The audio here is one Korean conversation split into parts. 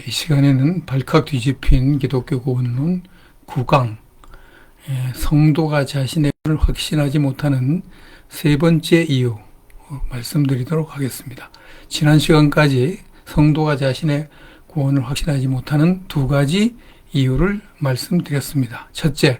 이 시간에는 발칵 뒤집힌 기독교 구원론 9강, 성도가 자신의 구원을 확신하지 못하는 세 번째 이유 말씀드리도록 하겠습니다. 지난 시간까지 성도가 자신의 구원을 확신하지 못하는 두 가지 이유를 말씀드렸습니다. 첫째,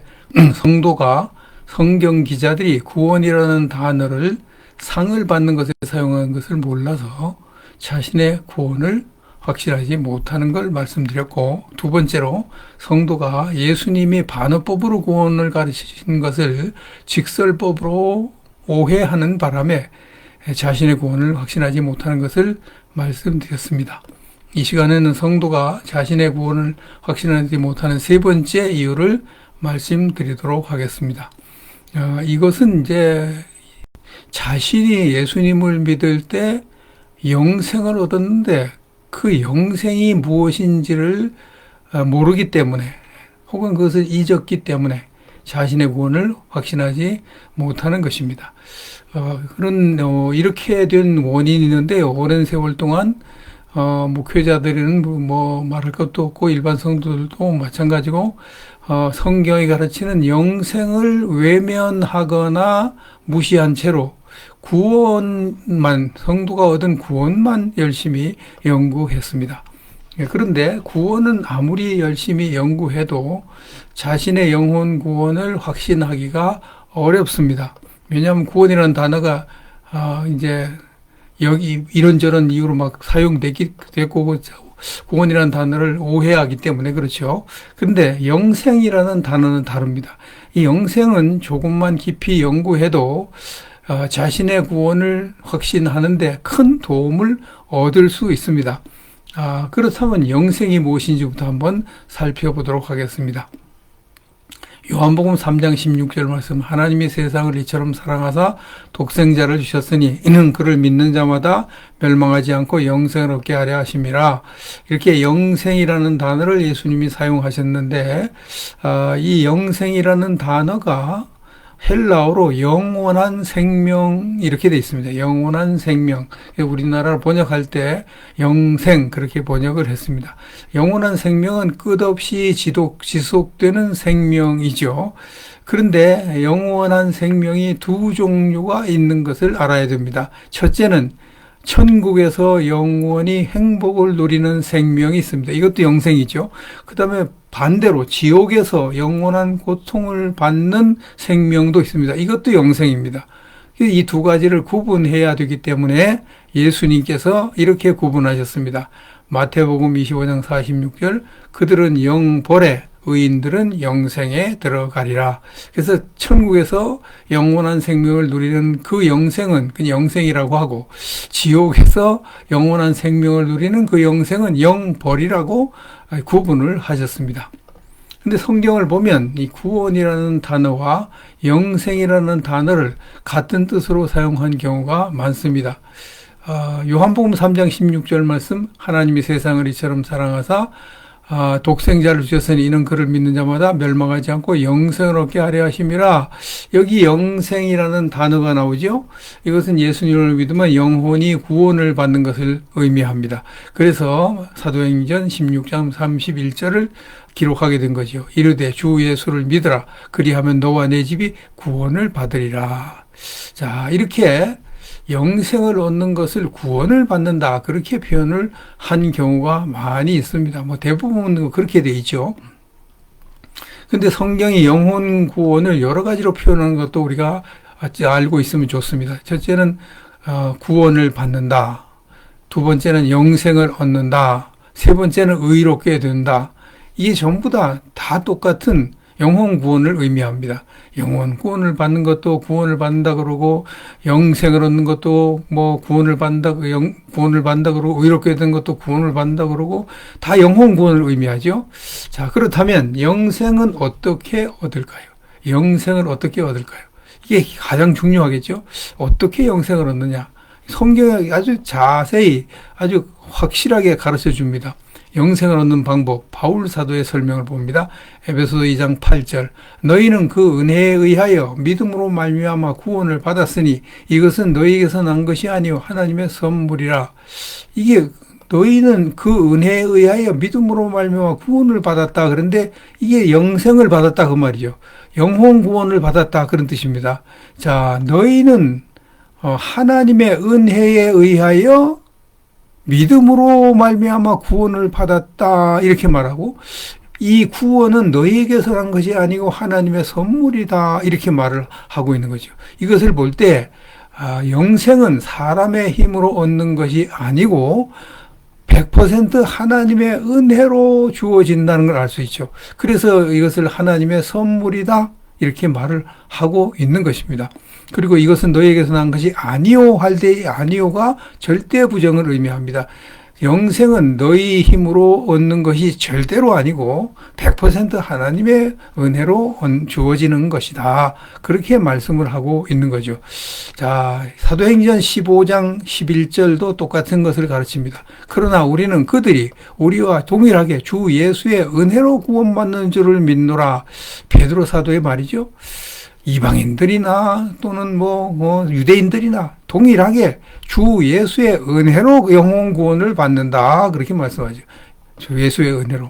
성도가 성경 기자들이 구원이라는 단어를 상을 받는 것에 사용한 것을 몰라서 자신의 구원을 확실하지 못하는 걸 말씀드렸고, 두 번째로 성도가 예수님이 반어법으로 구원을 가르치신 것을 직설법으로 오해하는 바람에 자신의 구원을 확신하지 못하는 것을 말씀드렸습니다. 이 시간에는 성도가 자신의 구원을 확신하지 못하는 세 번째 이유를 말씀드리도록 하겠습니다. 이것은 이제 자신이 예수님을 믿을 때 영생을 얻었는데 그 영생이 무엇인지를 모르기 때문에, 혹은 그것을 잊었기 때문에 자신의 구원을 확신하지 못하는 것입니다. 이렇게 된 원인이 있는데, 오랜 세월 동안 목회자들은 뭐 말할 것도 없고 일반 성도들도 마찬가지고 성경이 가르치는 영생을 외면하거나 무시한 채로 성도가 얻은 구원만 열심히 연구했습니다. 그런데 구원은 아무리 열심히 연구해도 자신의 영혼 구원을 확신하기가 어렵습니다. 왜냐하면 구원이라는 단어가 이제 여기 이런저런 이유로 막 사용되고 구원이라는 단어를 오해하기 때문에 그렇죠. 그런데 영생이라는 단어는 다릅니다. 이 영생은 조금만 깊이 연구해도 자신의 구원을 확신하는데 큰 도움을 얻을 수 있습니다. 그렇다면 영생이 무엇인지부터 한번 살펴보도록 하겠습니다. 요한복음 3장 16절 말씀, 하나님이 세상을 이처럼 사랑하사 독생자를 주셨으니 이는 그를 믿는 자마다 멸망하지 않고 영생을 얻게 하려 하심이라. 이렇게 영생이라는 단어를 예수님이 사용하셨는데, 이 영생이라는 단어가 헬라어로 영원한 생명 이렇게 되어 있습니다. 영원한 생명. 우리나라로 번역할 때 영생 그렇게 번역을 했습니다. 영원한 생명은 끝없이 지속되는 생명이죠. 그런데 영원한 생명이 두 종류가 있는 것을 알아야 됩니다. 첫째는 천국에서 영원히 행복을 누리는 생명이 있습니다. 이것도 영생이죠. 그 다음에 반대로 지옥에서 영원한 고통을 받는 생명도 있습니다. 이것도 영생입니다. 이 두 가지를 구분해야 되기 때문에 예수님께서 이렇게 구분하셨습니다. 마태복음 25장 46절, 그들은 영벌에 의인들은 영생에 들어가리라. 그래서 천국에서 영원한 생명을 누리는 그 영생은 그 영생이라고 하고, 지옥에서 영원한 생명을 누리는 그 영생은 영벌이라고 구분을 하셨습니다. 근데 성경을 보면 이 구원이라는 단어와 영생이라는 단어를 같은 뜻으로 사용한 경우가 많습니다. 요한복음 3장 16절 말씀, 하나님이 세상을 이처럼 사랑하사 독생자를 주셨으니 이는 그를 믿는 자마다 멸망하지 않고 영생을 얻게 하려 하심이라. 여기 영생이라는 단어가 나오죠. 이것은 예수님을 믿으면 영혼이 구원을 받는 것을 의미합니다. 그래서 사도행전 16장 31절을 기록하게 된 거죠. 이르되 주 예수를 믿으라. 그리하면 너와 내 집이 구원을 받으리라. 자, 이렇게 영생을 얻는 것을 구원을 받는다, 그렇게 표현을 한 경우가 많이 있습니다. 대부분 그렇게 돼 있죠. 근데 성경이 영혼 구원을 여러 가지로 표현하는 것도 우리가 알고 있으면 좋습니다. 첫째는 구원을 받는다, 두 번째는 영생을 얻는다, 세 번째는 의롭게 된다. 이게 전부 다 똑같은 영혼 구원을 의미합니다. 영혼 구원을 받는 것도 구원을 받는다 그러고, 영생을 얻는 것도 구원을 받는다 그러고, 의롭게 된 것도 구원을 받는다 그러고, 다 영혼 구원을 의미하죠. 자, 그렇다면 영생은 어떻게 얻을까요? 영생을 어떻게 얻을까요? 이게 가장 중요하겠죠. 어떻게 영생을 얻느냐? 성경이 아주 자세히, 아주 확실하게 가르쳐 줍니다. 영생을 얻는 방법, 바울 사도의 설명을 봅니다. 에베소서 2장 8절, 너희는 그 은혜에 의하여 믿음으로 말미암아 구원을 받았으니 이것은 너희에게서 난 것이 아니요 하나님의 선물이라. 이게 너희는 그 은혜에 의하여 믿음으로 말미암아 구원을 받았다. 그런데 이게 영생을 받았다 그 말이죠. 영혼 구원을 받았다 그런 뜻입니다. 자, 너희는 하나님의 은혜에 의하여 믿음으로 말미암아 구원을 받았다 이렇게 말하고, 이 구원은 너희에게서 난 것이 아니고 하나님의 선물이다 이렇게 말을 하고 있는 거죠. 이것을 볼 때 영생은 사람의 힘으로 얻는 것이 아니고 100% 하나님의 은혜로 주어진다는 걸 알 수 있죠. 그래서 이것을 하나님의 선물이다 이렇게 말을 하고 있는 것입니다. 그리고 이것은 너희에게서 난 것이 아니오 할 때 아니오가 절대 부정을 의미합니다. 영생은 너희 힘으로 얻는 것이 절대로 아니고 100% 하나님의 은혜로 주어지는 것이다. 그렇게 말씀을 하고 있는 거죠. 자, 사도행전 15장 11절도 똑같은 것을 가르칩니다. 그러나 우리는 그들이 우리와 동일하게 주 예수의 은혜로 구원받는 줄을 믿노라. 베드로 사도의 말이죠. 이방인들이나 또는 유대인들이나 동일하게 주 예수의 은혜로 영혼 구원을 받는다. 그렇게 말씀하죠. 주 예수의 은혜로.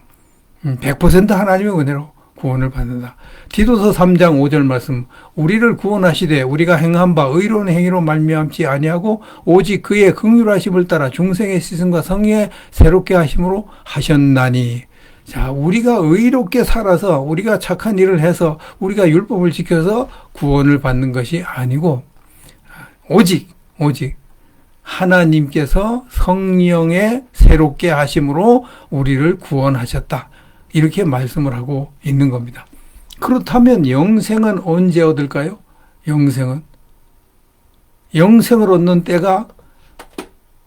100% 하나님의 은혜로 구원을 받는다. 디도서 3장 5절 말씀. 우리를 구원하시되 우리가 행한 바 의로운 행위로 말미암지 아니하고 오직 그의 긍휼하심을 따라 중생의 씻음과 성령의 새롭게 하심으로 하셨나니. 자, 우리가 의롭게 살아서 우리가 착한 일을 해서 우리가 율법을 지켜서 구원을 받는 것이 아니고 오직 하나님께서 성령의 새롭게 하심으로 우리를 구원하셨다. 이렇게 말씀을 하고 있는 겁니다. 그렇다면 영생은 언제 얻을까요? 영생을 얻는 때가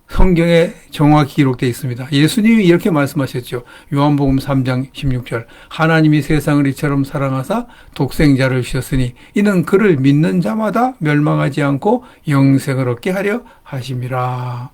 성경에 정확히 기록되어 있습니다. 예수님이 이렇게 말씀하셨죠. 요한복음 3장 16절. 하나님이 세상을 이처럼 사랑하사 독생자를 주셨으니 이는 그를 믿는 자마다 멸망하지 않고 영생을 얻게 하려 하심이라.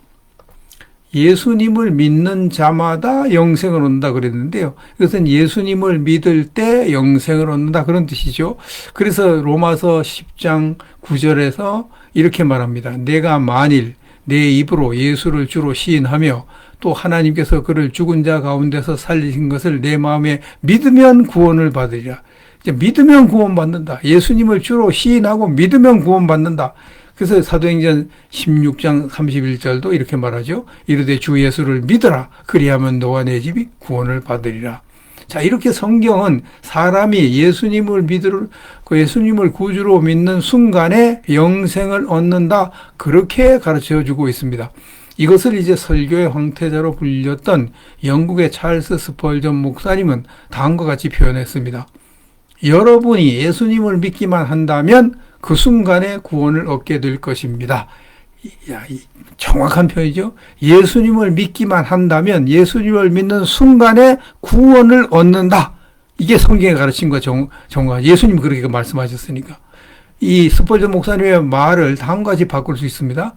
예수님을 믿는 자마다 영생을 얻는다 그랬는데요. 이것은 예수님을 믿을 때 영생을 얻는다 그런 뜻이죠. 그래서 로마서 10장 9절에서 이렇게 말합니다. 내가 만일 내 입으로 예수를 주로 시인하며 또 하나님께서 그를 죽은 자 가운데서 살리신 것을 내 마음에 믿으면 구원을 받으리라. 이제 믿으면 구원받는다. 예수님을 주로 시인하고 믿으면 구원받는다. 그래서 사도행전 16장 31절도 이렇게 말하죠. 이르되 주 예수를 믿으라. 그리하면 너와 내 집이 구원을 받으리라. 자, 이렇게 성경은 사람이 예수님을 예수님을 구주로 믿는 순간에 영생을 얻는다. 그렇게 가르쳐 주고 있습니다. 이것을 이제 설교의 황태자로 불렸던 영국의 찰스 스펄전 목사님은 다음과 같이 표현했습니다. 여러분이 예수님을 믿기만 한다면 그 순간에 구원을 얻게 될 것입니다. 정확한 표현이죠. 예수님을 믿기만 한다면 예수님을 믿는 순간에 구원을 얻는다. 이게 성경에 가르친 것 정확. 예수님이 그렇게 말씀하셨으니까. 이 스펄전 목사님의 말을 다음과 같이 바꿀 수 있습니다.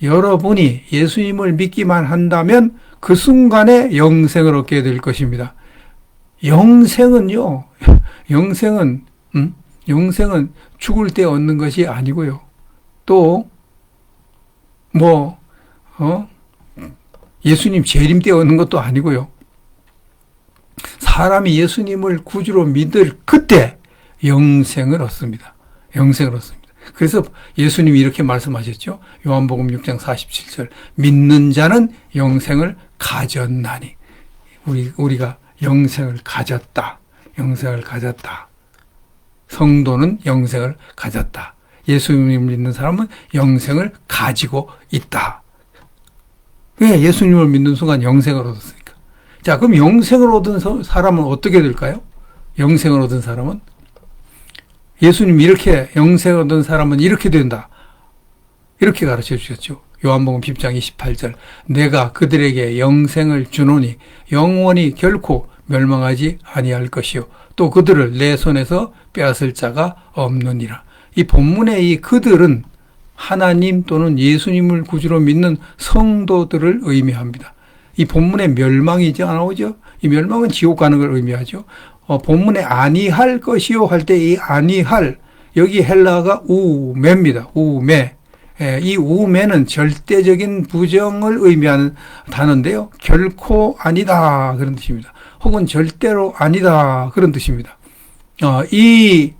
여러분이 예수님을 믿기만 한다면 그 순간에 영생을 얻게 될 것입니다. 영생은요. 영생은 죽을 때 얻는 것이 아니고요. 또 예수님 재림 때 얻는 것도 아니고요. 사람이 예수님을 구주로 믿을 그때 영생을 얻습니다. 영생을 얻습니다. 그래서 예수님이 이렇게 말씀하셨죠. 요한복음 6장 47절. 믿는 자는 영생을 가졌나니. 우리가 영생을 가졌다. 영생을 가졌다. 성도는 영생을 가졌다. 예수님을 믿는 사람은 영생을 가지고 있다. 왜? 예수님을 믿는 순간 영생을 얻었으니까. 자, 그럼 영생을 얻은 사람은 어떻게 될까요? 영생을 얻은 사람은? 예수님이 이렇게 영생을 얻은 사람은 이렇게 된다. 이렇게 가르쳐 주셨죠. 요한복음 10장 28절. 내가 그들에게 영생을 주노니 영원히 결코 멸망하지 아니할 것이요. 또 그들을 내 손에서 빼앗을 자가 없느니라. 이 본문의 이 그들은 하나님 또는 예수님을 구주로 믿는 성도들을 의미합니다. 이 본문에 멸망이지 나오죠. 이 멸망은 지옥 가는 걸 의미하죠. 본문에 아니할 것이요 할 때 이 아니할, 여기 헬라가 우매입니다. 우매. 이 우매는 절대적인 부정을 의미하는 단어인데요. 결코 아니다 그런 뜻입니다. 혹은 절대로 아니다 그런 뜻입니다. 이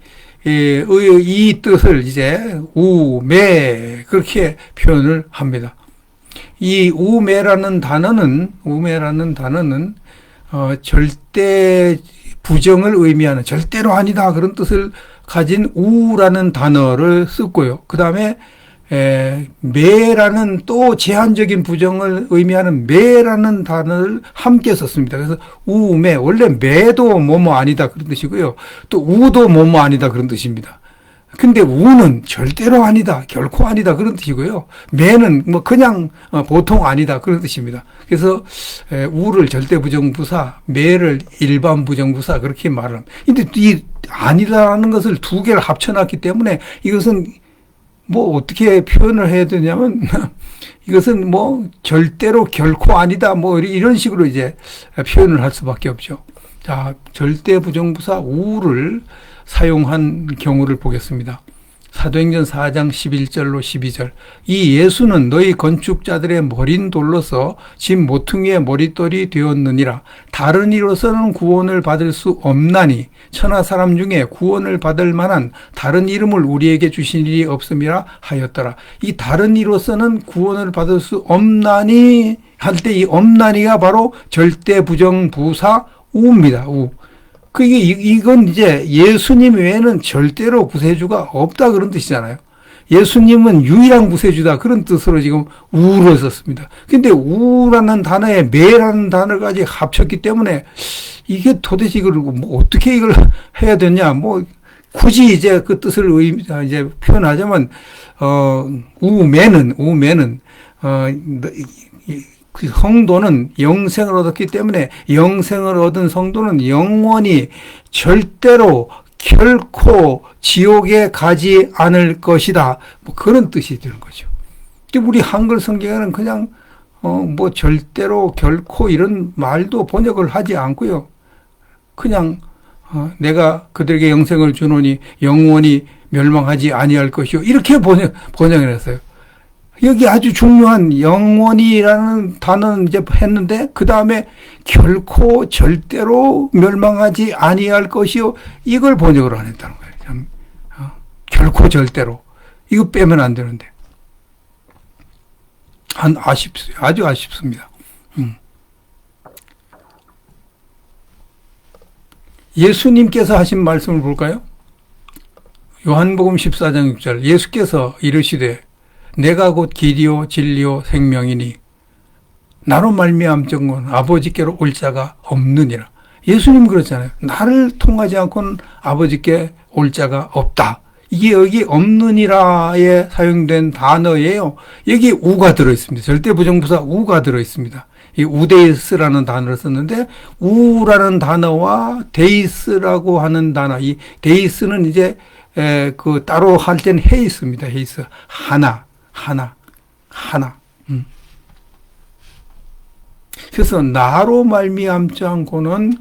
뜻을 이제 우매 그렇게 표현을 합니다. 이 우매라는 단어는 절대 부정을 의미하는 절대로 아니다 그런 뜻을 가진 우라는 단어를 썼고요. 그 다음에 매라는 또 제한적인 부정을 의미하는 매라는 단어를 함께 썼습니다. 그래서 우매, 원래 매도 뭐뭐 아니다 그런 뜻이고요. 또 우도 뭐뭐 아니다 그런 뜻입니다. 근데 우는 절대로 아니다, 결코 아니다 그런 뜻이고요. 매는 뭐 그냥 보통 아니다 그런 뜻입니다. 그래서 우를 절대 부정부사, 매를 일반 부정부사 그렇게 말을 합니다. 근데 이 아니다라는 것을 두 개를 합쳐놨기 때문에 이것은 뭐 어떻게 표현을 해야 되냐면 이것은 뭐 절대로 결코 아니다 뭐 이런 식으로 이제 표현을 할 수밖에 없죠. 자, 절대 부정부사 우를 사용한 경우를 보겠습니다. 사도행전 4장 11절로 12절. 이 예수는 너희 건축자들의 머린 돌로서 집 모퉁이의 머릿돌이 되었느니라. 다른 이로서는 구원을 받을 수 없나니 천하 사람 중에 구원을 받을 만한 다른 이름을 우리에게 주신 일이 없음이라 하였더라. 이 다른 이로서는 구원을 받을 수 없나니 할 때 이 없나니가 바로 절대 부정 부사 우입니다. 우. 이건 이제 예수님 외에는 절대로 구세주가 없다 그런 뜻이잖아요. 예수님은 유일한 구세주다 그런 뜻으로 지금 우를 썼습니다. 근데 우라는 단어에 매라는 단어까지 합쳤기 때문에 이게 도대체 이걸 뭐 어떻게 이걸 해야 되냐? 뭐 굳이 이제 그 뜻을 이제 표현하자면 우매는 그 성도는 영생을 얻었기 때문에 영생을 얻은 성도는 영원히 절대로 결코 지옥에 가지 않을 것이다. 뭐 그런 뜻이 되는 거죠. 우리 한글 성경에는 그냥 뭐 절대로 결코 이런 말도 번역을 하지 않고요. 그냥 내가 그들에게 영생을 주노니 영원히 멸망하지 아니할 것이요. 이렇게 번역을 했어요. 여기 아주 중요한 영원이라는 단어는 이제 했는데 그 다음에 결코 절대로 멸망하지 아니할 것이요 이걸 번역을 안 했다는 거예요. 참, 결코 절대로 이거 빼면 안 되는데 아주 아쉽습니다. 예수님께서 하신 말씀을 볼까요? 요한복음 14장 6절 예수께서 이르시되 내가 곧 길이요 진리요 생명이니 나로 말미암정은 아버지께로 올 자가 없느니라. 예수님 그렇잖아요. 나를 통하지 않고는 아버지께 올 자가 없다. 이게 여기 없느니라에 사용된 단어예요. 여기 우가 들어있습니다. 절대 부정부사 우가 들어있습니다. 이 우데이스라는 단어를 썼는데 우라는 단어와 데이스라고 하는 단어, 이 데이스는 이제 그 따로 할 때는 헤이스입니다. 헤이스 하나. 그래서 나로 말미암지 않고는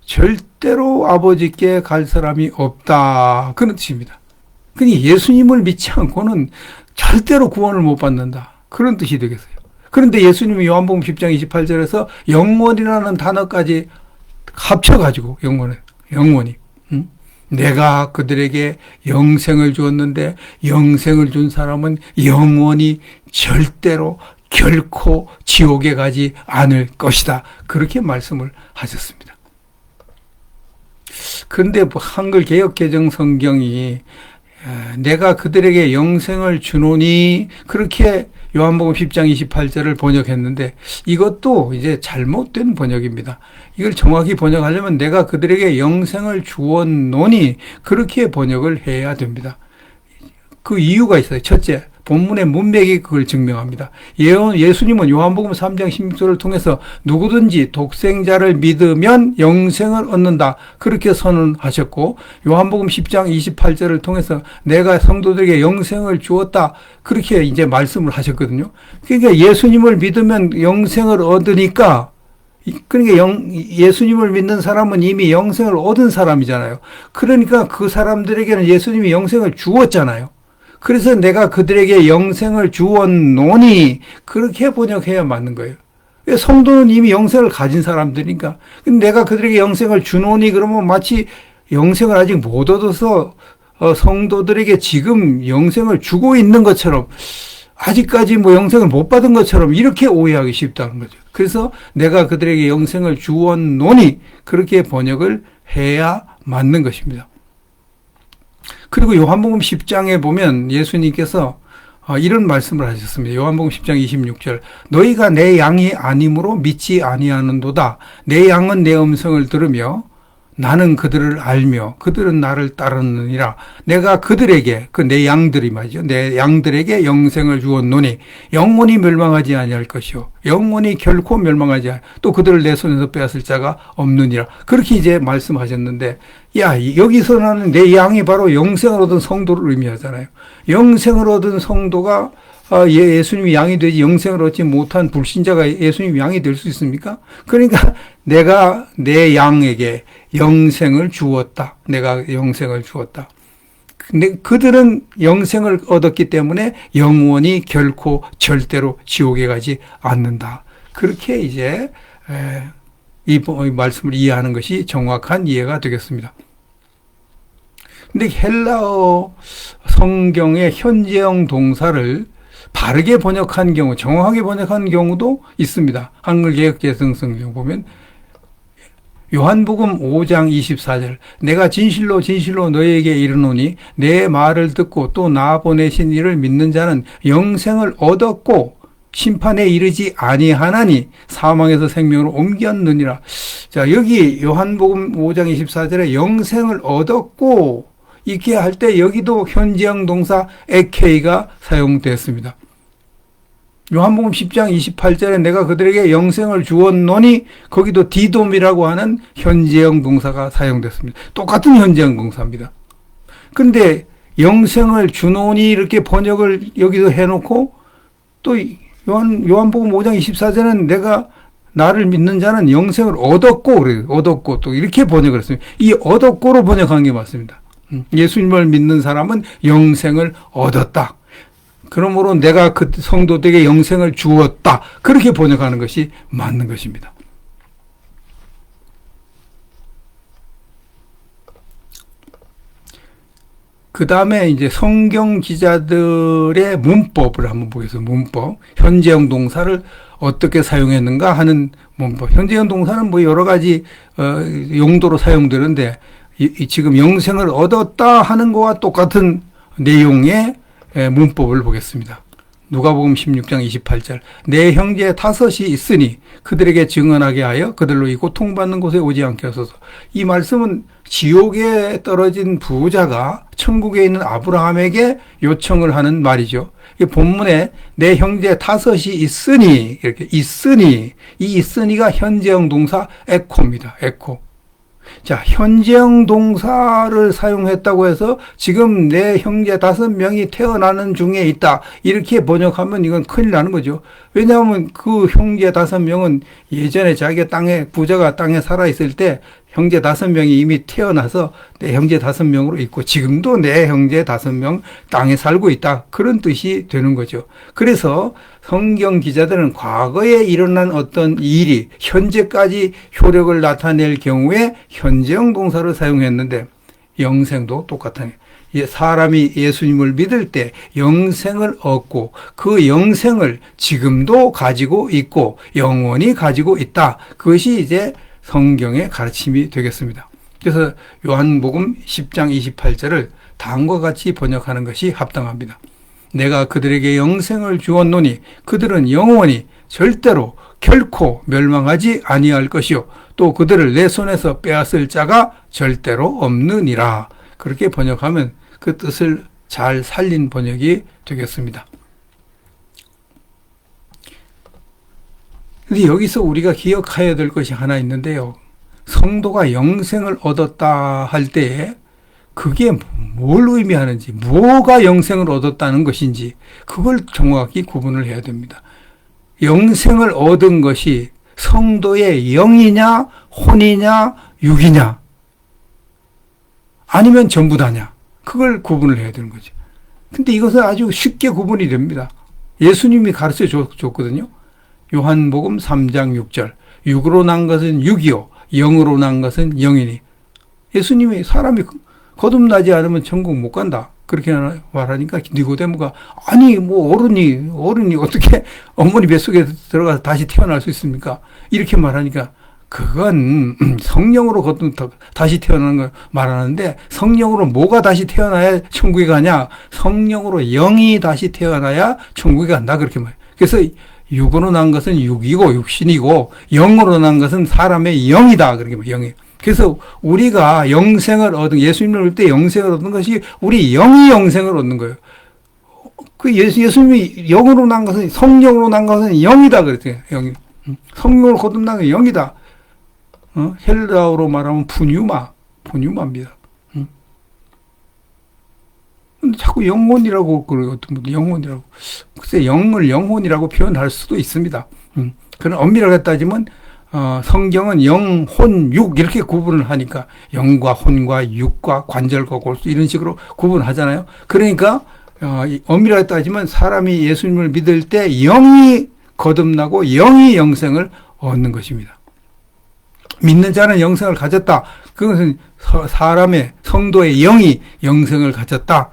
절대로 아버지께 갈 사람이 없다 그런 뜻입니다. 그러니 예수님을 믿지 않고는 절대로 구원을 못 받는다 그런 뜻이 되겠어요. 그런데 예수님이 요한복음 10장 28절에서 영원이라는 단어까지 합쳐가지고 영원히 내가 그들에게 영생을 주었는데 영생을 준 사람은 영원히 절대로 결코 지옥에 가지 않을 것이다. 그렇게 말씀을 하셨습니다. 그런데 한글 개역개정 성경이 내가 그들에게 영생을 주노니 그렇게 요한복음 10장 28절을 번역했는데 이것도 이제 잘못된 번역입니다. 이걸 정확히 번역하려면 내가 그들에게 영생을 주었노니 그렇게 번역을 해야 됩니다. 그 이유가 있어요. 첫째, 본문의 문맥이 그걸 증명합니다. 예수님은 요한복음 3장 16절을 통해서 누구든지 독생자를 믿으면 영생을 얻는다. 그렇게 선언하셨고 요한복음 10장 28절을 통해서 내가 성도들에게 영생을 주었다. 그렇게 이제 말씀을 하셨거든요. 그러니까 예수님을 믿으면 영생을 얻으니까 그러니까 예수님을 믿는 사람은 이미 영생을 얻은 사람이잖아요. 그러니까 그 사람들에게는 예수님이 영생을 주었잖아요. 그래서 내가 그들에게 영생을 주었노니 그렇게 번역해야 맞는 거예요. 성도는 이미 영생을 가진 사람들이니까. 근데 내가 그들에게 영생을 주노니 그러면 마치 영생을 아직 못 얻어서 성도들에게 지금 영생을 주고 있는 것처럼 아직까지 뭐 영생을 못 받은 것처럼 이렇게 오해하기 쉽다는 거죠. 그래서 내가 그들에게 영생을 주었노니 그렇게 번역을 해야 맞는 것입니다. 그리고 요한복음 10장에 보면 예수님께서 이런 말씀을 하셨습니다. 요한복음 10장 26절 너희가 내 양이 아님으로 믿지 아니하는도다. 내 양은 내 음성을 들으며 나는 그들을 알며 그들은 나를 따르느니라. 내가 그들에게 그 내 양들이 말이죠. 내 양들에게 영생을 주었노니 영원히 멸망하지 아니할 것이요 영원히 결코 멸망하지 아니할 또 그들을 내 손에서 빼앗을 자가 없느니라. 그렇게 이제 말씀하셨는데 여기서는 내 양이 바로 영생을 얻은 성도를 의미하잖아요. 영생을 얻은 성도가 예수님이 양이 되지 영생을 얻지 못한 불신자가 예수님 양이 될 수 있습니까? 그러니까 내가 내 양에게 영생을 주었다. 내가 영생을 주었다. 근데 그들은 영생을 얻었기 때문에 영원히 결코 절대로 지옥에 가지 않는다. 그렇게 이제 이 말씀을 이해하는 것이 정확한 이해가 되겠습니다. 근데 헬라어 성경의 현재형 동사를 바르게 번역한 경우, 정확하게 번역한 경우도 있습니다. 한글 개역개정 성경 보면 요한복음 5장 24절 내가 진실로 진실로 너희에게 이르노니 내 말을 듣고 또 나 보내신 이를 믿는 자는 영생을 얻었고 심판에 이르지 아니하나니 사망에서 생명으로 옮겼느니라. 자, 여기 요한복음 5장 24절에 영생을 얻었고 이렇게 할 때 여기도 현재형 동사 에케이가 사용됐습니다. 요한복음 10장 28절에 내가 그들에게 영생을 주었노니 거기도 디돔이라고 하는 현재형 동사가 사용됐습니다. 똑같은 현재형 동사입니다. 근데 영생을 주노니 이렇게 번역을 여기서 해놓고 또 요한복음 5장 24절은 내가 나를 믿는 자는 영생을 얻었고 그래요. 얻었고 또 이렇게 번역을 했습니다. 이 얻었고로 번역한 게 맞습니다. 예수님을 믿는 사람은 영생을 얻었다. 그러므로 내가 그 성도들에게 영생을 주었다. 그렇게 번역하는 것이 맞는 것입니다. 그 다음에 이제 성경 기자들의 문법을 한번 보겠습니다. 문법. 현재형 동사를 어떻게 사용했는가 하는 문법. 현재형 동사는 뭐 여러 가지 용도로 사용되는데 지금 영생을 얻었다 하는 것과 똑같은 내용의 문법을 보겠습니다. 누가복음 16장 28절 내 형제 다섯이 있으니 그들에게 증언하게 하여 그들로 이 고통받는 곳에 오지 않게 하소서. 이 말씀은 지옥에 떨어진 부자가 천국에 있는 아브라함에게 요청을 하는 말이죠. 이 본문에 내 형제 다섯이 있으니 이렇게 있으니 이 있으니가 현재형 동사 에코입니다. 에코. 자, 현재형 동사를 사용했다고 해서 지금 내 형제 5명이 태어나는 중에 있다. 이렇게 번역하면 이건 큰일 나는 거죠. 왜냐하면 그 형제 5명은 예전에 자기가 부자가 땅에 살아있을 때 형제 5명이 이미 태어나서 내 형제 5명으로 있고 지금도 내 형제 5명 땅에 살고 있다. 그런 뜻이 되는 거죠. 그래서 성경 기자들은 과거에 일어난 어떤 일이 현재까지 효력을 나타낼 경우에 현재형 동사를 사용했는데 영생도 똑같아요. 사람이 예수님을 믿을 때 영생을 얻고 그 영생을 지금도 가지고 있고 영원히 가지고 있다. 그것이 이제 성경의 가르침이 되겠습니다. 그래서 요한복음 10장 28절을 다음과 같이 번역하는 것이 합당합니다. 내가 그들에게 영생을 주었노니 그들은 영원히 절대로 결코 멸망하지 아니할 것이요 또 그들을 내 손에서 빼앗을 자가 절대로 없느니라. 그렇게 번역하면 그 뜻을 잘 살린 번역이 되겠습니다. 근데 여기서 우리가 기억해야 될 것이 하나 있는데요. 성도가 영생을 얻었다 할 때에 그게 뭘 의미하는지, 뭐가 영생을 얻었다는 것인지 그걸 정확히 구분을 해야 됩니다. 영생을 얻은 것이 성도의 영이냐, 혼이냐, 육이냐, 아니면 전부 다냐, 그걸 구분을 해야 되는 거죠. 근데 이것은 아주 쉽게 구분이 됩니다. 예수님이 가르쳐 줬거든요. 요한복음 3장 6절. 육으로 난 것은 육이요, 영으로 난 것은 영이니. 예수님이 사람이 거듭나지 않으면 천국 못 간다. 그렇게 말하니까 니고데모가 아니 뭐 어른이 어떻게 어머니 뱃속에 들어가서 다시 태어날 수 있습니까? 이렇게 말하니까 그건 성령으로 다시 태어나는 걸 말하는데 성령으로 뭐가 다시 태어나야 천국에 가냐? 성령으로 영이 다시 태어나야 천국에 간다. 그렇게 말해요. 그래서 육으로 난 것은 육이고 육신이고 영으로 난 것은 사람의 영이다. 그렇게 말해요. 영이. 그래서 우리가 영생을 얻은, 예수님을 볼 때 영생을 얻는 것이 우리 영이 영생을 얻는 거예요. 그 예수님이 영으로 난 것은, 성령으로 난 것은 영이다. 그랬어요. 영이. 성령으로 거듭난 것은 영이다. 헬라어로 말하면 푸뉴마입니다. 근데 자꾸 영혼이라고 그래요. 어떤 분들 영혼이라고. 글쎄, 영을 영혼이라고 표현할 수도 있습니다. 그런 엄밀하게 따지면 성경은 영, 혼, 육 이렇게 구분을 하니까 영과 혼과 육과 관절과 골수 이런 식으로 구분하잖아요. 그러니까 엄밀하게 따지면 사람이 예수님을 믿을 때 영이 거듭나고 영이 영생을 얻는 것입니다. 믿는 자는 영생을 가졌다. 그것은 사람의 성도의 영이 영생을 가졌다.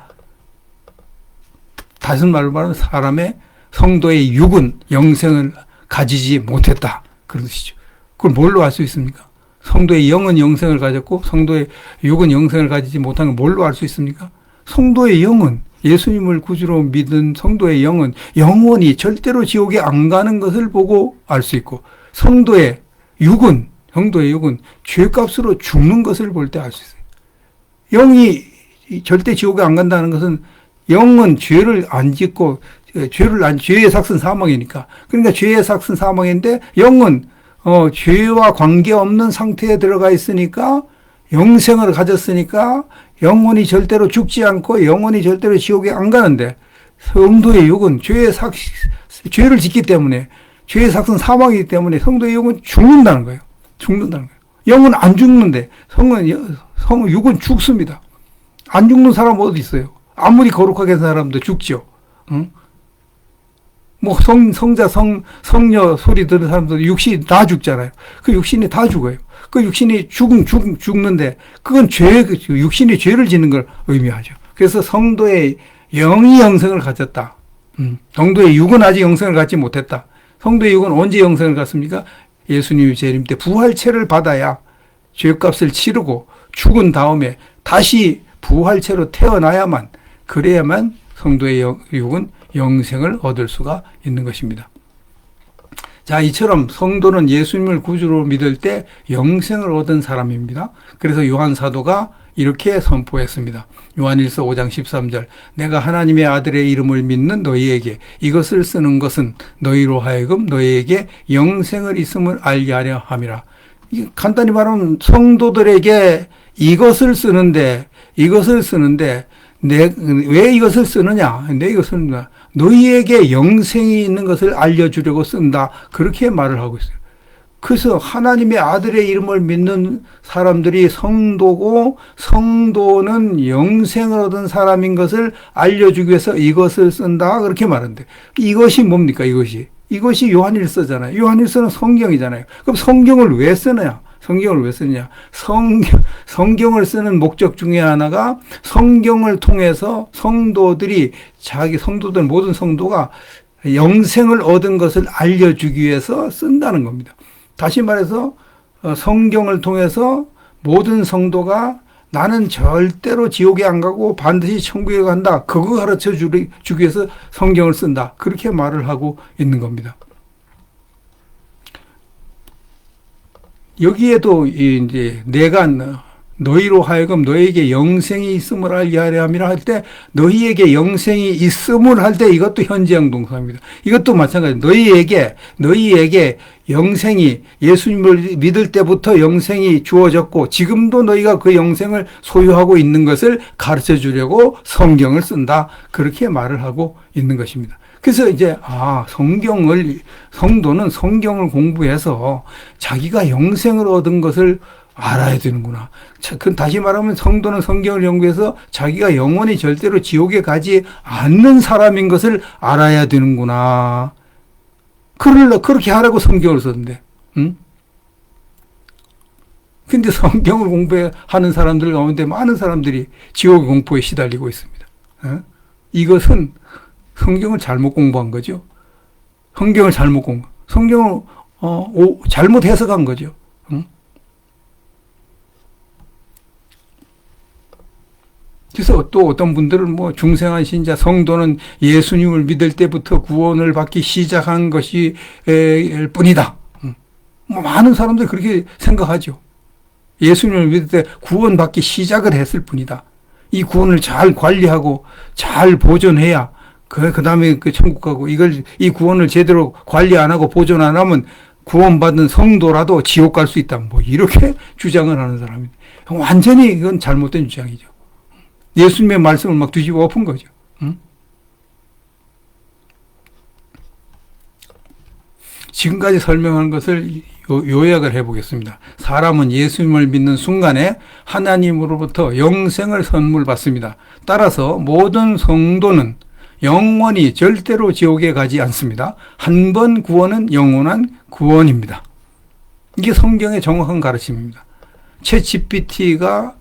다시 말로 말하면 사람의 성도의 육은 영생을 가지지 못했다. 그런 것이죠. 그걸 뭘로 알 수 있습니까? 성도의 영은 영생을 가졌고 성도의 육은 영생을 가지지 못한 건 뭘로 알 수 있습니까? 성도의 영은, 예수님을 구주로 믿은 성도의 영은 영원히 절대로 지옥에 안 가는 것을 보고 알 수 있고, 성도의 육은 죄값으로 죽는 것을 볼 때 알 수 있어요. 영이 절대 지옥에 안 간다는 것은 영은 죄를 안 짓고 죄의 삭은 사망이니까. 그러니까 죄의 삭은 사망인데 영은 죄와 관계없는 상태에 들어가 있으니까, 영생을 가졌으니까 영혼이 절대로 죽지 않고 영혼이 절대로 지옥에 안 가는데, 성도의 육은 죄를 짓기 때문에, 죄의 삭은 사망이기 때문에 성도의 육은 죽는다는 거예요. 영은 안 죽는데 육은 죽습니다. 안 죽는 사람 어디 있어요? 아무리 거룩하게 산 사람도 죽죠. 응? 뭐 성자, 성녀 소리 들은 사람들 육신이 다 죽잖아요. 그 육신이 다 죽어요. 그 육신이 죽는데 그건 육신이 죄를 짓는 걸 의미하죠. 그래서 성도의 영이 영생을 가졌다. 성도의 육은 아직 영생을 갖지 못했다. 성도의 육은 언제 영생을 갖습니까? 예수님이 재림 때 부활체를 받아야 죄값을 치르고 죽은 다음에 다시 부활체로 태어나야만, 그래야만 성도의 육은 영생을 얻을 수가 있는 것입니다. 자, 이처럼 성도는 예수님을 구주로 믿을 때 영생을 얻은 사람입니다. 그래서 요한 사도가 이렇게 선포했습니다. 요한일서 5장 13절. 내가 하나님의 아들의 이름을 믿는 너희에게 이것을 쓰는 것은 너희로 하여금 너희에게 영생을 있음을 알게 하려 함이라. 간단히 말하면 성도들에게 이것을 쓰는데 왜 이것을 쓰느냐? 너희에게 영생이 있는 것을 알려주려고 쓴다. 그렇게 말을 하고 있어요. 그래서 하나님의 아들의 이름을 믿는 사람들이 성도고, 성도는 영생을 얻은 사람인 것을 알려주기 위해서 이것을 쓴다. 그렇게 말하는데, 이것이 뭡니까? 이것이 요한일서잖아요. 요한일서는 성경이잖아요. 그럼 성경을 왜 쓰느냐? 성경을 쓰는 목적 중에 하나가 성경을 통해서 모든 성도가 영생을 얻은 것을 알려주기 위해서 쓴다는 겁니다. 다시 말해서 성경을 통해서 모든 성도가 나는 절대로 지옥에 안 가고 반드시 천국에 간다. 그거 가르쳐 주기 위해서 성경을 쓴다. 그렇게 말을 하고 있는 겁니다. 여기에도 이제 내가 너희로 하여금 너희에게 영생이 있음을 알게 하려 함이라 할 때, 너희에게 영생이 있음을 할 때 이것도 현재형 동사입니다. 이것도 마찬가지. 너희에게 영생이, 예수님을 믿을 때부터 영생이 주어졌고 지금도 너희가 그 영생을 소유하고 있는 것을 가르쳐 주려고 성경을 쓴다. 그렇게 말을 하고 있는 것입니다. 그래서 이제 성도는 성경을 공부해서 자기가 영생을 얻은 것을 알아야 되는구나. 다시 말하면 성도는 성경을 연구해서 자기가 영원히 절대로 지옥에 가지 않는 사람인 것을 알아야 되는구나. 그렇게 하라고 성경을 썼는데, 응? 근데 성경을 공부하는 사람들 가운데 많은 사람들이 지옥의 공포에 시달리고 있습니다. 이것은 성경을 잘못 공부한 거죠. 성경을 잘못 해석한 거죠. 그래서 또 어떤 분들은 중생한 신자, 성도는 예수님을 믿을 때부터 구원을 받기 시작한 것이 일 뿐이다. 많은 사람들이 그렇게 생각하죠. 예수님을 믿을 때 구원받기 시작을 했을 뿐이다. 이 구원을 잘 관리하고 잘 보존해야 그 다음에 천국 가고, 이 구원을 제대로 관리 안 하고 보존 안 하면 구원받은 성도라도 지옥 갈 수 있다. 이렇게 주장을 하는 사람입니다. 완전히 이건 잘못된 주장이죠. 예수님의 말씀을 막 뒤집어 엎은 거죠. 지금까지 설명한 것을 요약을 해보겠습니다. 사람은 예수님을 믿는 순간에 하나님으로부터 영생을 선물 받습니다. 따라서 모든 성도는 영원히 절대로 지옥에 가지 않습니다. 한 번 구원은 영원한 구원입니다. 이게 성경의 정확한 가르침입니다. 챗GPT가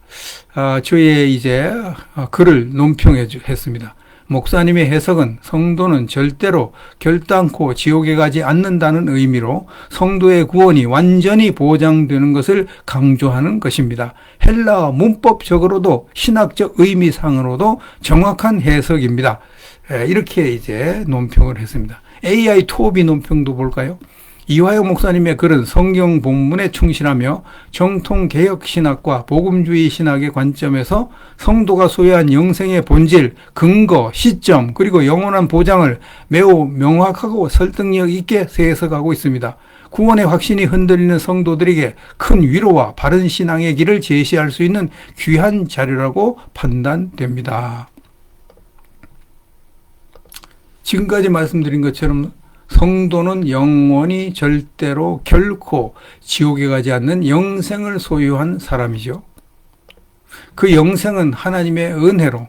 저의 이제 글을 논평했습니다. 목사님의 해석은 성도는 절대로 결단코 지옥에 가지 않는다는 의미로 성도의 구원이 완전히 보장되는 것을 강조하는 것입니다. 헬라어 문법적으로도 신학적 의미상으로도 정확한 해석입니다. 이렇게 이제 논평을 했습니다. AI 토비 논평도 볼까요? 이화영 목사님의 글은 성경 본문에 충실하며 정통 개혁 신학과 복음주의 신학의 관점에서 성도가 소유한 영생의 본질, 근거, 시점, 그리고 영원한 보장을 매우 명확하고 설득력 있게 해석하고 있습니다. 구원의 확신이 흔들리는 성도들에게 큰 위로와 바른 신앙의 길을 제시할 수 있는 귀한 자료라고 판단됩니다. 지금까지 말씀드린 것처럼 성도는 영원히 절대로 결코 지옥에 가지 않는 영생을 소유한 사람이죠. 그 영생은 하나님의 은혜로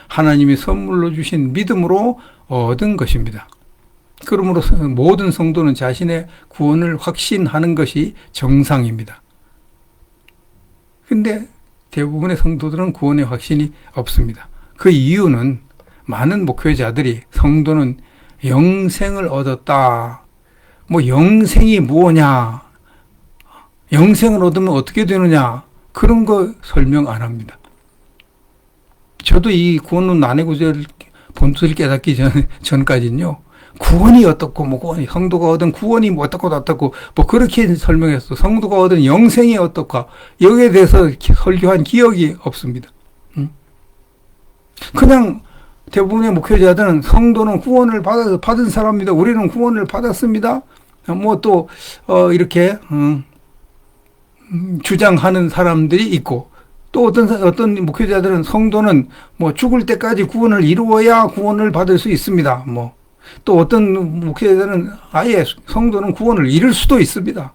하나님이 선물로 주신 믿음으로 얻은 것입니다. 그러므로 모든 성도는 자신의 구원을 확신하는 것이 정상입니다. 근데 대부분의 성도들은 구원의 확신이 없습니다. 그 이유는 많은 목회자들이 성도는 영생을 얻었다. 영생이 뭐냐? 영생을 얻으면 어떻게 되느냐? 그런 거 설명 안 합니다. 저도 이 구원론 난해구절 본뜻을 깨닫기 전까지는요, 구원이 어떻고, 성도가 얻은 구원이 어떻고, 그렇게 설명했어. 성도가 얻은 영생이 어떻고, 여기에 대해서 설교한 기억이 없습니다. 그냥 대부분의 목회자들은 성도는 구원을 받은 사람입니다. 우리는 구원을 받았습니다. 이렇게, 주장하는 사람들이 있고, 또 어떤 목회자들은 성도는 죽을 때까지 구원을 이루어야 구원을 받을 수 있습니다. 또 어떤 목회자들은 아예 성도는 구원을 잃을 수도 있습니다.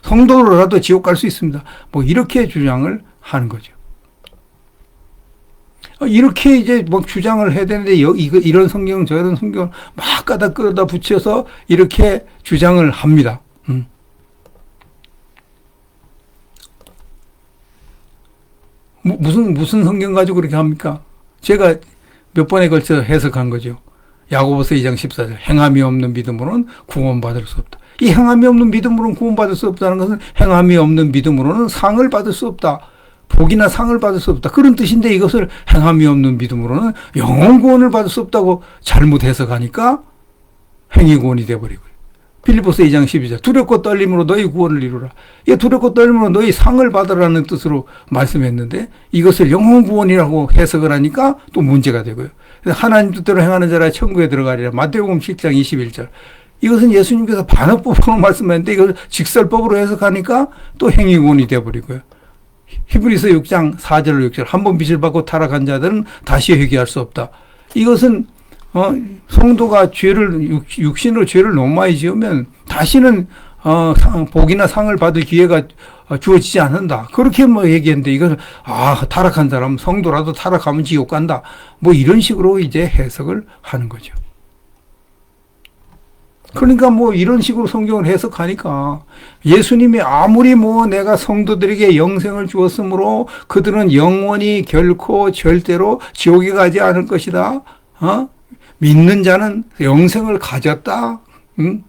성도로라도 지옥 갈 수 있습니다. 이렇게 주장을 하는 거죠. 이렇게 이제 주장을 해야 되는데, 이런 성경, 저런 성경을 막 끌어다 붙여서 이렇게 주장을 합니다. 무슨 성경 가지고 그렇게 합니까? 제가 몇 번에 걸쳐 해석한 거죠. 야고보서 2장 14절. 행함이 없는 믿음으로는 구원받을 수 없다. 이 행함이 없는 믿음으로는 구원받을 수 없다는 것은 행함이 없는 믿음으로는 상을 받을 수 없다. 복이나 상을 받을 수 없다. 그런 뜻인데 이것을 행함이 없는 믿음으로는 영원 구원을 받을 수 없다고 잘못 해석하니까 행위 구원이 되어버리고요. 빌립보서 2장 12절. 두렵고 떨림으로 너희 구원을 이루라. 이 두렵고 떨림으로 너희 상을 받으라는 뜻으로 말씀했는데 이것을 영원 구원이라고 해석을 하니까 또 문제가 되고요. 하나님 뜻대로 행하는 자라 천국에 들어가리라. 마태복음 7장 21절. 이것은 예수님께서 반어법으로 말씀했는데 이걸 직설법으로 해석하니까 또 행위 구원이 되어버리고요. 히브리서 6장 4절 6절. 한 번 빚을 받고 타락한 자들은 다시 회개할 수 없다. 이것은 성도가 육신으로 죄를 너무 많이 지으면 다시는 복이나 상을 받을 기회가 주어지지 않는다. 그렇게 뭐 얘기했는데 이걸 타락한 사람 성도라도 타락하면 지옥 간다. 뭐 이런 식으로 이제 해석을 하는 거죠. 그러니까 뭐 이런 식으로 성경을 해석하니까 예수님이 아무리 뭐 내가 성도들에게 영생을 주었으므로 그들은 영원히 결코 절대로 지옥에 가지 않을 것이다. 믿는 자는 영생을 가졌다. 응?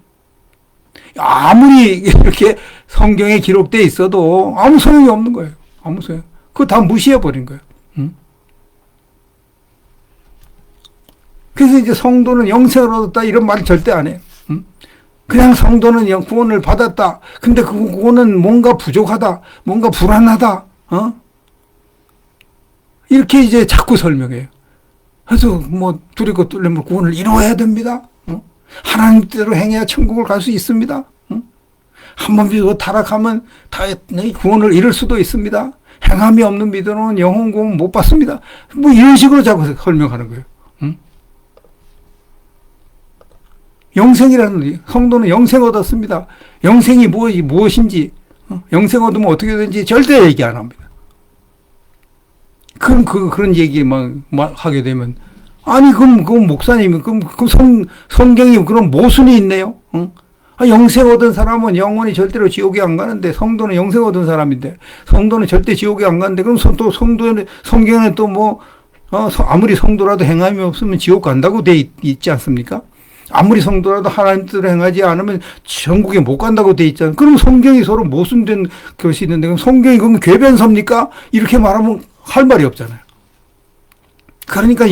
아무리 이렇게 성경에 기록되어 있어도 아무 소용이 없는 거예요. 아무 소용. 그거 다 무시해버린 거예요. 응? 그래서 이제 성도는 영생을 얻었다 이런 말 절대 안 해요. 응? 그냥 성도는 구원을 받았다. 근데 그 구원은 뭔가 부족하다. 뭔가 불안하다. 이렇게 이제 자꾸 설명해요. 그래서 뭐 두렵고 떨리면 구원을 이루어야 됩니다. 하나님 뜻대로 행해야 천국을 갈 수 있습니다. 한번 믿고 타락하면 다 구원을 잃을 수도 있습니다. 행함이 없는 믿음은 영혼 구원 못 받습니다. 뭐 이런 식으로 자꾸 설명하는 거예요. 영생이라는 성도는 영생 얻었습니다. 영생이 무엇인지 영생 얻으면 어떻게 되는지 절대 얘기 안 합니다. 그럼 그런 얘기만 하게 되면 아니 그럼 목사님이 그럼 성경이 그런 모순이 있네요. 영생 얻은 사람은 영원히 절대로 지옥에 안 가는데 성도는 영생 얻은 사람인데 성도는 절대 지옥에 안 가는데 그럼 또 성경에는 또 뭐 아무리 성도라도 행함이 없으면 지옥 간다고 돼 있지 않습니까? 아무리 성도라도 하나님 뜻을 행하지 않으면 천국에 못 간다고 돼 있잖아요. 그럼 성경이 서로 모순된 것이 있는데 그럼 성경이 그럼 궤변섭니까? 이렇게 말하면 할 말이 없잖아요. 그러니까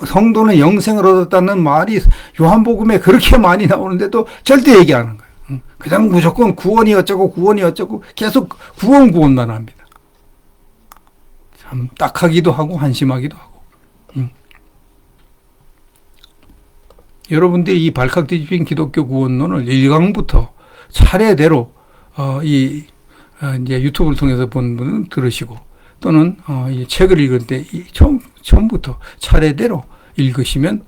성도는 영생을 얻었다는 말이 요한복음에 그렇게 많이 나오는데도 절대 얘기 안 하는 거예요. 그냥 무조건 구원이 어쩌고 계속 구원만 합니다. 참 딱하기도 하고 한심하기도 하고. 여러분들이 이 발칵 뒤집힌 기독교 구원론을 1강부터 차례대로 이제 유튜브를 통해서 본 분은 들으시고 또는 이 책을 읽을 때 처음부터 차례대로 읽으시면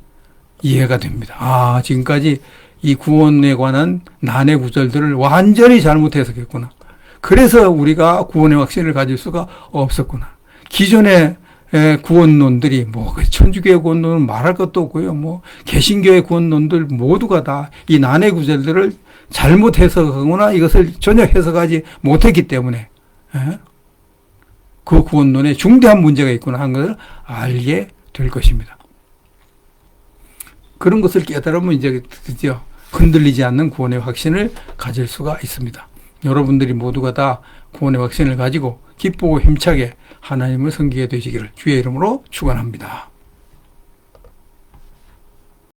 이해가 됩니다. 지금까지 이 구원에 관한 난해 구절들을 완전히 잘못 해석했구나. 그래서 우리가 구원의 확신을 가질 수가 없었구나. 기존의 구원론들이 천주교의 구원론은 말할 것도 없고요. 개신교의 구원론들 모두가 다 이 난해 구절들을 잘못 해석하거나 이것을 전혀 해석하지 못했기 때문에 그 구원론에 중대한 문제가 있구나 하는 것을 알게 될 것입니다. 그런 것을 깨달으면 이제 드디어 흔들리지 않는 구원의 확신을 가질 수가 있습니다. 여러분들이 모두가 다 구원의 확신을 가지고 기쁘고 힘차게 하나님을 섬기게 되시기를 주의 이름으로 축원합니다.